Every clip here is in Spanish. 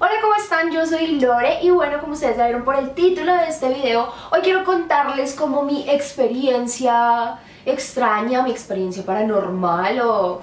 Hola, ¿cómo están? Yo soy Lore y bueno, como ustedes ya vieron por el título de este video, hoy quiero contarles como mi experiencia extraña, mi experiencia paranormal o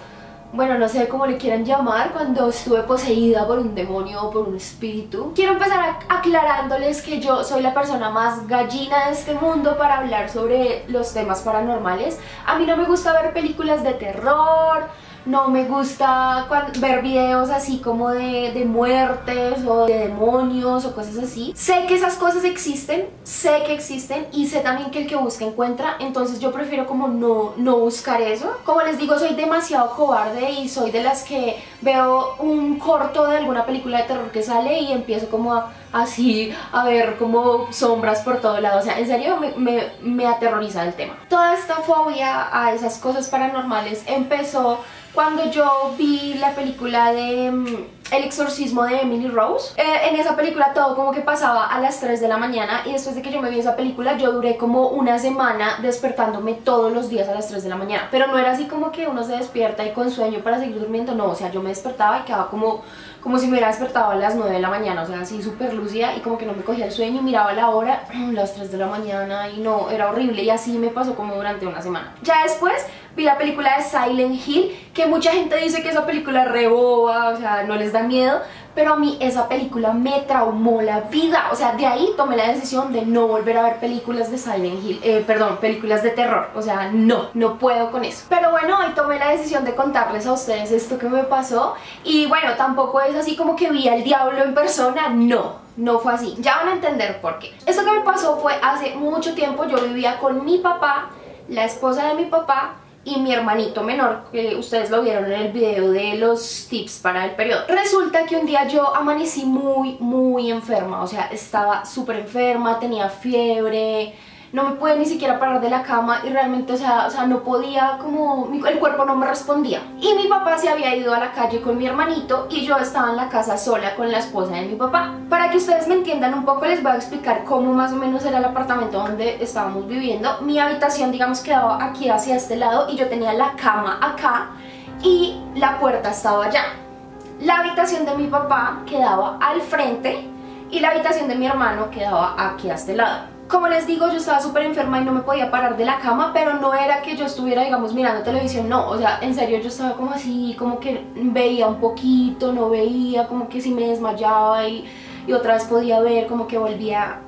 bueno, no sé cómo le quieran llamar, cuando estuve poseída por un demonio o por un espíritu. Quiero empezar aclarándoles que yo soy la persona más gallina de este mundo para hablar sobre los temas paranormales. A mí no me gusta ver películas de terror, no me gusta ver videos así como de muertes o de demonios o cosas así. Sé que esas cosas existen, sé que existen y sé también que el que busca encuentra, entonces yo prefiero como no buscar eso. Como les digo, soy demasiado cobarde y soy de las que veo un corto de alguna película de terror que sale y empiezo como así a ver como sombras por todo lado. O sea, en serio me aterroriza el tema. Toda esta fobia a esas cosas paranormales empezó cuando yo vi la película de El exorcismo de Emily Rose. En esa película todo como que pasaba a las 3 de la mañana y después de que yo me vi esa película yo duré como una semana despertándome todos los días a las 3 de la mañana. Pero no era así como que uno se despierta y con sueño para seguir durmiendo, no, o sea, yo me despertaba y quedaba como si me hubiera despertado a las 9 de la mañana, o sea, así súper lúcida y como que no me cogía el sueño y miraba la hora, las 3 de la mañana y no, era horrible y así me pasó como durante una semana. Ya después vi la película de Silent Hill, que mucha gente dice que esa película es re boba, o sea, no les da miedo, pero a mí esa película me traumó la vida. O sea, de ahí tomé la decisión de no volver a ver películas de Silent Hill, películas de terror. O sea, no puedo con eso. Pero bueno, hoy tomé la decisión de contarles a ustedes esto que me pasó. Y bueno, tampoco es así como que vi al diablo en persona, no fue así. Ya van a entender por qué. Esto que me pasó fue hace mucho tiempo. Yo vivía con mi papá, la esposa de mi papá y mi hermanito menor, que ustedes lo vieron en el video de los tips para el periodo. Resulta que un día yo amanecí muy enferma, o sea, estaba súper enferma, tenía fiebre, no me pude ni siquiera parar de la cama y realmente, o sea, no podía, como el cuerpo no me respondía. Y mi papá se había ido a la calle con mi hermanito y yo estaba en la casa sola con la esposa de mi papá. Para que ustedes me entiendan un poco, les voy a explicar cómo más o menos era el apartamento donde estábamos viviendo. Mi habitación, digamos, quedaba aquí hacia este lado y yo tenía la cama acá y la puerta estaba allá. La habitación de mi papá quedaba al frente y la habitación de mi hermano quedaba aquí a este lado. Como les digo, yo estaba súper enferma y no me podía parar de la cama, pero no era que yo estuviera, digamos, mirando televisión, no, o sea, en serio yo estaba como así, como que veía un poquito, no veía, como que si me desmayaba y otra vez podía ver, como que volvía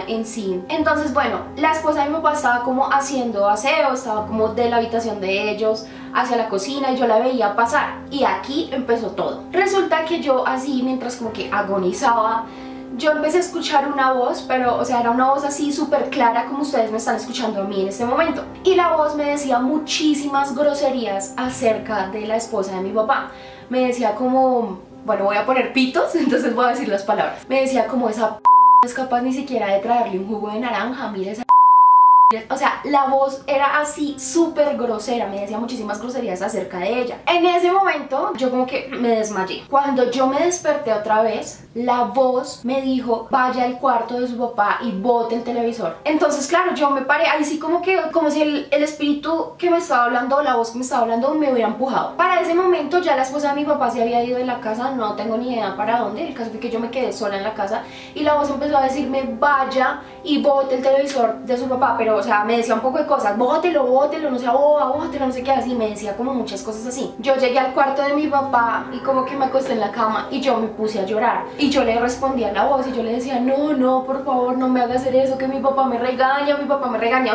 en sí. Entonces, bueno, la esposa de mi papá estaba como haciendo aseo, estaba como de la habitación de ellos hacia la cocina y yo la veía pasar y aquí empezó todo. Resulta que yo así, mientras como que agonizaba, yo empecé a escuchar una voz, pero o sea, era una voz así súper clara como ustedes me están escuchando a mí en este momento. Y la voz me decía muchísimas groserías acerca de la esposa de mi papá. Me decía como, bueno, voy a poner pitos, entonces voy a decir las palabras. Me decía como, esa no es capaz ni siquiera de traerle un jugo de naranja, mire esa. O sea, la voz era así súper grosera, me decía muchísimas groserías acerca de ella. En ese momento yo como que me desmayé. Cuando yo me desperté otra vez, la voz me dijo, vaya al cuarto de su papá y bote el televisor. Entonces claro, yo me paré ahí sí como si el espíritu que me estaba hablando, la voz que me estaba hablando, me hubiera empujado. Para ese momento ya la esposa de mi papá se había ido de la casa, no tengo ni idea para dónde. El caso fue que yo me quedé sola en la casa y la voz empezó a decirme, vaya y bote el televisor de su papá, pero o sea, me decía un poco de cosas, bótelo, no sea boba, bótelo, no sé qué, así, me decía como muchas cosas así. Yo llegué al cuarto de mi papá y como que me acosté en la cama y yo me puse a llorar. Y yo le respondía a la voz y yo le decía, no, por favor, no me hagas hacer eso, que mi papá me regaña,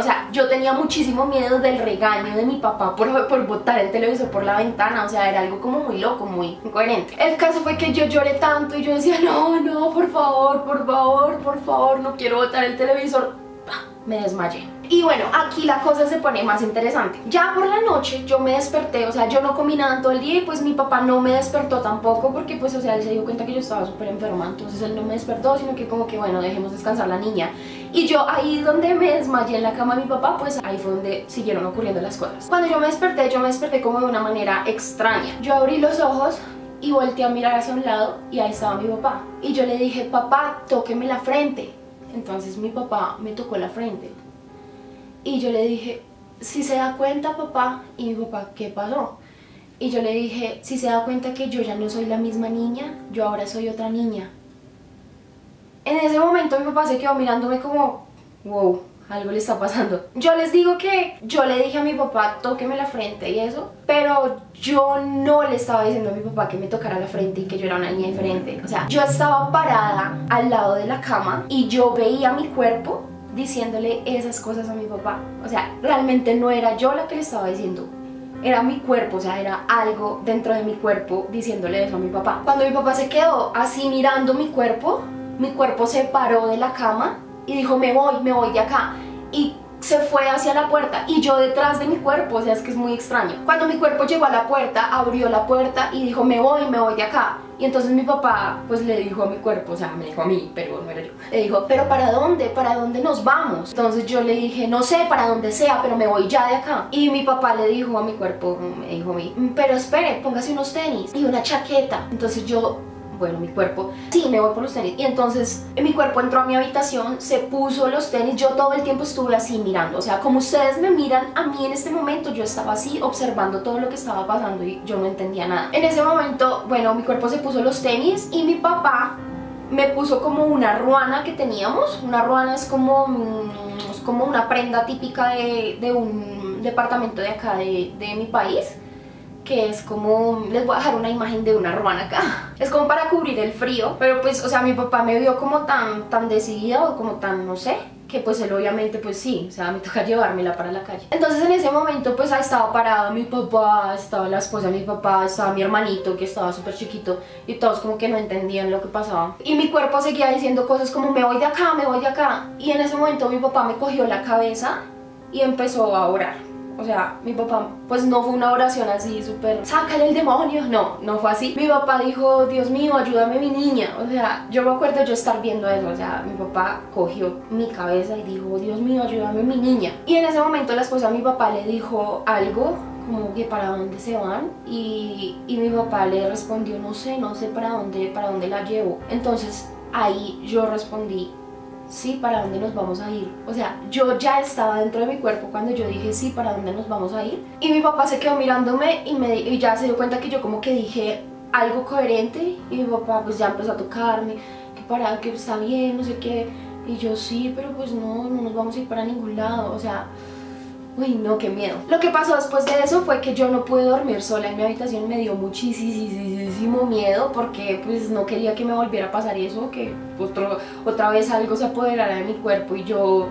O sea, yo tenía muchísimo miedo del regaño de mi papá por botar el televisor por la ventana, o sea, era algo como muy loco, muy incoherente. El caso fue que yo lloré tanto y yo decía, no, por favor, no quiero botar el televisor. Me desmayé. Y bueno, aquí la cosa se pone más interesante. Ya por la noche yo me desperté, o sea, yo no comí nada en todo el día y pues mi papá no me despertó tampoco porque pues, o sea, él se dio cuenta que yo estaba súper enferma, entonces él no me despertó, sino que como que bueno, dejemos descansar la niña. Y yo ahí donde me desmayé en la cama de mi papá, pues ahí fue donde siguieron ocurriendo las cosas. Cuando yo me desperté como de una manera extraña. Yo abrí los ojos y volteé a mirar hacia un lado y ahí estaba mi papá. Y yo le dije, papá, tóqueme la frente. Entonces mi papá me tocó la frente y yo le dije, si se da cuenta papá, y mi papá, ¿qué pasó? Y yo le dije, si se da cuenta que yo ya no soy la misma niña, yo ahora soy otra niña. En ese momento mi papá se quedó mirándome como, wow, algo le está pasando. Yo les digo que yo le dije a mi papá, tóqueme la frente y eso, pero yo no le estaba diciendo a mi papá que me tocara la frente y que yo era una niña diferente. O sea, yo estaba parada al lado de la cama y yo veía mi cuerpo diciéndole esas cosas a mi papá. O sea, realmente no era yo la que le estaba diciendo, era mi cuerpo, o sea, era algo dentro de mi cuerpo diciéndole eso a mi papá. Cuando mi papá se quedó así mirando mi cuerpo se paró de la cama y dijo, me voy de acá, y se fue hacia la puerta y yo detrás de mi cuerpo. O sea, es que es muy extraño. Cuando mi cuerpo llegó a la puerta, abrió la puerta y dijo, me voy de acá. Y entonces mi papá pues le dijo a mi cuerpo, o sea, me dijo a mí, pero no era yo, le dijo, pero ¿para dónde? ¿Para dónde nos vamos? Entonces yo le dije, no sé, para donde sea, pero me voy ya de acá. Y mi papá le dijo a mi cuerpo, me dijo a mí, pero espere, póngase unos tenis y una chaqueta. Entonces yo, bueno, mi cuerpo, sí, me voy por los tenis. Y entonces mi cuerpo entró a mi habitación, se puso los tenis, yo todo el tiempo estuve así mirando. O sea, como ustedes me miran a mí en este momento, yo estaba así observando todo lo que estaba pasando y yo no entendía nada. En ese momento, bueno, mi cuerpo se puso los tenis y mi papá me puso como una ruana que teníamos. Una ruana es como una prenda típica de un departamento de acá de mi país, que es como, les voy a dejar una imagen de una ruana acá, es como para cubrir el frío, pero pues, o sea, mi papá me vio como tan decidida o como tan, no sé, que pues él obviamente pues sí, o sea, me toca llevármela para la calle. Entonces en ese momento pues estaba parado mi papá, estaba la esposa de mi papá, estaba mi hermanito que estaba súper chiquito y todos como que no entendían lo que pasaba. Y mi cuerpo seguía diciendo cosas como, me voy de acá, me voy de acá. Y en ese momento mi papá me cogió la cabeza y empezó a orar. O sea, mi papá, pues no fue una oración así súper, sácale el demonio, no fue así. Mi papá dijo, Dios mío, ayúdame mi niña. O sea, yo me acuerdo yo estar viendo eso. O sea, mi papá cogió mi cabeza y dijo, Dios mío, ayúdame mi niña. Y en ese momento la esposa de mi papá le dijo algo, como que para dónde se van, y mi papá le respondió, no sé para dónde la llevo. Entonces ahí yo respondí, sí, ¿para dónde nos vamos a ir? O sea, yo ya estaba dentro de mi cuerpo cuando yo dije, sí, ¿para dónde nos vamos a ir? Y mi papá se quedó mirándome y ya se dio cuenta que yo como que dije algo coherente, y mi papá pues ya empezó a tocarme, que está bien, no sé qué, y yo sí, pero pues no nos vamos a ir para ningún lado. O sea, uy, no, qué miedo. Lo que pasó después de eso fue que yo no pude dormir sola en mi habitación. Me dio muchísimo miedo porque pues no quería que me volviera a pasar eso, que otra vez algo se apoderara de mi cuerpo y yo,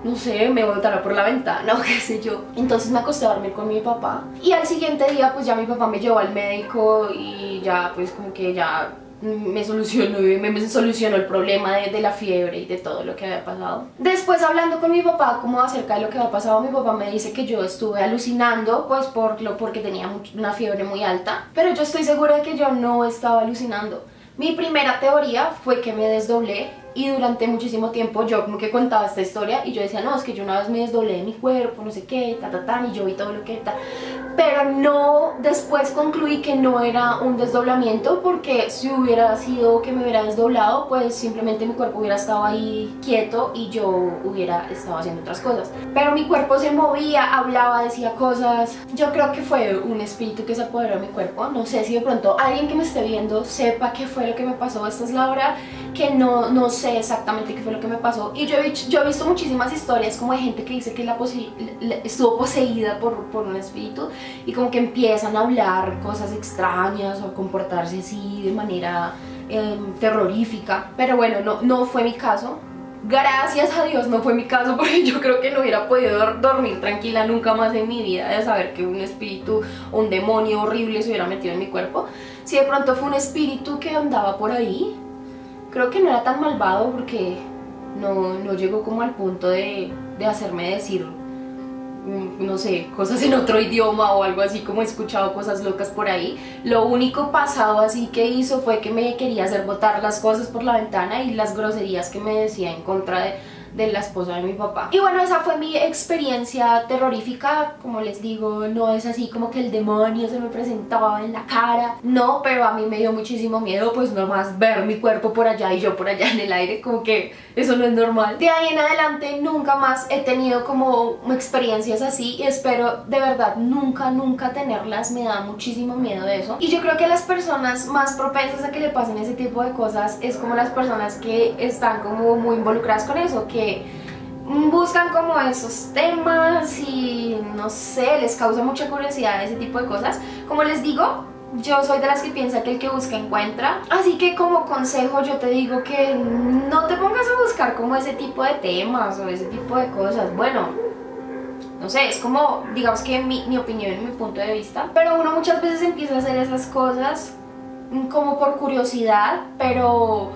no sé, me botara por la ventana o qué sé yo. Entonces me acosté a dormir con mi papá y al siguiente día pues ya mi papá me llevó al médico y ya pues como que ya me solucionó el problema de la fiebre y de todo lo que había pasado. Después, hablando con mi papá como acerca de lo que había pasado, mi papá me dice que yo estuve alucinando pues porque tenía una fiebre muy alta, pero yo estoy segura de que yo no estaba alucinando. Mi primera teoría fue que me desdoblé y durante muchísimo tiempo yo como que contaba esta historia y yo decía, no, es que yo una vez me desdoblé de mi cuerpo, no sé qué, y yo vi todo lo que tal. Pero no, después concluí que no era un desdoblamiento, porque si hubiera sido que me hubiera desdoblado, pues simplemente mi cuerpo hubiera estado ahí quieto y yo hubiera estado haciendo otras cosas. Pero mi cuerpo se movía, hablaba, decía cosas. Yo creo que fue un espíritu que se apoderó de mi cuerpo. No sé si de pronto alguien que me esté viendo sepa qué fue lo que me pasó. Esta es la hora que no sé exactamente qué fue lo que me pasó. Y yo he visto muchísimas historias como de gente que dice que estuvo poseída por un espíritu y como que empiezan a hablar cosas extrañas o a comportarse así de manera terrorífica. Pero bueno, no fue mi caso. Gracias a Dios no fue mi caso, porque yo creo que no hubiera podido dormir tranquila nunca más en mi vida de saber que un espíritu o un demonio horrible se hubiera metido en mi cuerpo. Si de pronto fue un espíritu que andaba por ahí, creo que no era tan malvado, porque no llegó como al punto de hacerme decir, no sé, cosas en otro idioma o algo así, como he escuchado cosas locas por ahí. Lo único pasado así que hizo fue que me quería hacer botar las cosas por la ventana y las groserías que me decía en contra de la esposa de mi papá. Y bueno, esa fue mi experiencia terrorífica. Como les digo, no es así como que el demonio se me presentaba en la cara, no, pero a mí me dio muchísimo miedo pues nomás ver mi cuerpo por allá y yo por allá en el aire, como que eso no es normal. De ahí en adelante nunca más he tenido como experiencias así y espero de verdad nunca tenerlas. Me da muchísimo miedo de eso, y yo creo que las personas más propensas a que le pasen ese tipo de cosas es como las personas que están como muy involucradas con eso, que buscan como esos temas y no sé, les causa mucha curiosidad ese tipo de cosas. Como les digo, yo soy de las que piensa que el que busca encuentra, así que como consejo yo te digo que no te pongas a buscar como ese tipo de temas o ese tipo de cosas. Bueno, no sé, es como, digamos que mi opinión y mi punto de vista, pero uno muchas veces empieza a hacer esas cosas como por curiosidad, pero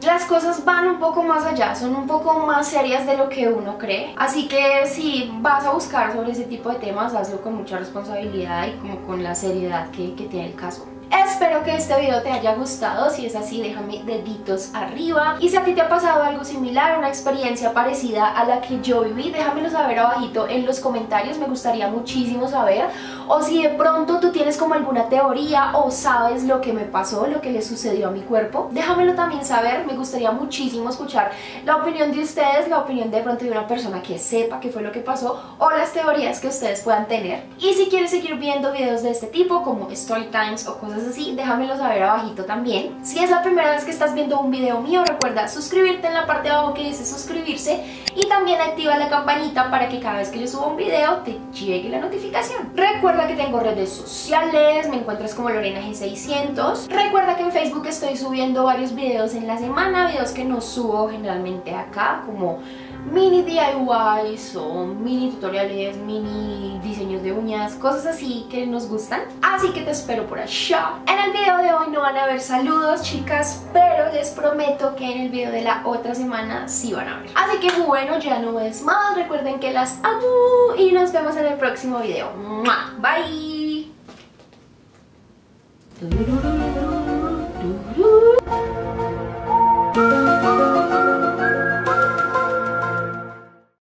las cosas van un poco más allá, son un poco más serias de lo que uno cree. Así que si vas a buscar sobre ese tipo de temas, hazlo con mucha responsabilidad y como con la seriedad que tiene el caso. Espero que este video te haya gustado. Si es así, déjame deditos arriba. Y si a ti te ha pasado algo similar, una experiencia parecida a la que yo viví, déjamelo saber abajito en los comentarios, me gustaría muchísimo saber. O si de pronto tú tienes como alguna teoría o sabes lo que me pasó, lo que le sucedió a mi cuerpo, déjamelo también saber. Me gustaría muchísimo escuchar la opinión de ustedes, la opinión de pronto de una persona que sepa qué fue lo que pasó o las teorías que ustedes puedan tener. Y si quieres seguir viendo videos de este tipo como story times o cosas así, déjamelo saber abajito también. Si es la primera vez que estás viendo un video mío, recuerda suscribirte en la parte de abajo que dice suscribirse y también activa la campanita para que cada vez que yo suba un video te llegue la notificación. Recuerda que tengo redes sociales, me encuentras como Lorena G600. Recuerda que en Facebook estoy subiendo varios videos en la semana, videos que no subo generalmente acá, como mini DIYs o mini tutoriales, mini diseños de uñas, cosas así que nos gustan. Así que te espero por allá. En el video de hoy no van a haber saludos, chicas, pero les prometo que en el video de la otra semana sí van a ver. Así que bueno, ya no es más. Recuerden que las amo y nos vemos en el próximo video. Bye.